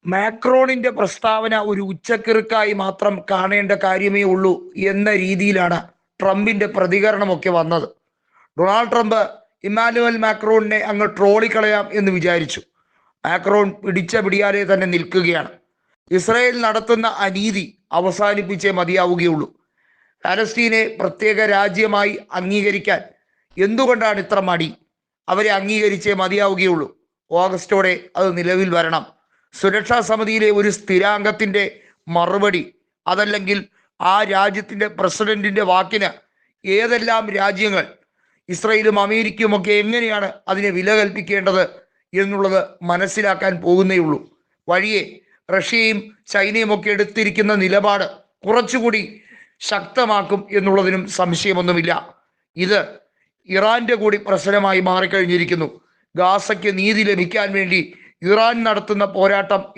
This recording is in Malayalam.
മാക്രോണിന്റെ പ്രസ്താവന ഒരു ഉച്ചക്കിറുക്കായി മാത്രം കാണേണ്ട കാര്യമേ ഉള്ളൂ എന്ന രീതിയിലാണ് ട്രംപിന്റെ പ്രതികരണമൊക്കെ വന്നത്. ഡൊണാൾഡ് ട്രംപ് ഇമ്മാനുവൽ മാക്രോണിനെ അങ്ങ് ട്രോളിക്കളയാം എന്ന് വിചാരിച്ചു. മാക്രോൺ പിടിച്ച പിടിയാലെ തന്നെ നിൽക്കുകയാണ്. ഇസ്രായേൽ നടത്തുന്ന അനീതി അവസാനിപ്പിച്ചേ മതിയാവുകയുള്ളൂ. പാലസ്തീനെ പ്രത്യേക രാജ്യമായി അംഗീകരിക്കാൻ എന്തുകൊണ്ടാണ് ഇത്ര മടി? അവരെ അംഗീകരിച്ചേ മതിയാവുകയുള്ളൂ. ഓഗസ്റ്റോടെ അത് നിലവിൽ വരണം. സുരക്ഷാ സമിതിയിലെ ഒരു സ്ഥിരാംഗത്തിന്റെ മറുപടി, അതല്ലെങ്കിൽ ആ രാജ്യത്തിന്റെ പ്രസിഡന്റിന്റെ വാക്കിന് ഏതെല്ലാം രാജ്യങ്ങൾ, ഇസ്രയേലും അമേരിക്കയും ഒക്കെ എങ്ങനെയാണ് അതിനെ വില കൽപ്പിക്കേണ്ടത് എന്നുള്ളത് മനസ്സിലാക്കാൻ പോകുന്നേയുള്ളൂ. വഴിയെ റഷ്യയും ചൈനയും ഒക്കെ എടുത്തിരിക്കുന്ന നിലപാട് കുറച്ചുകൂടി ശക്തമാക്കും എന്നുള്ളതിനും സംശയമൊന്നുമില്ല. ഇത് ഇറാന്റെ കൂടി പ്രശ്നമായി മാറിക്കഴിഞ്ഞിരിക്കുന്നു. ഗാസയ്ക്ക് നീതി ലഭിക്കാൻ വേണ്ടി ഇറാൻ നടത്തുന്ന പോരാട്ടം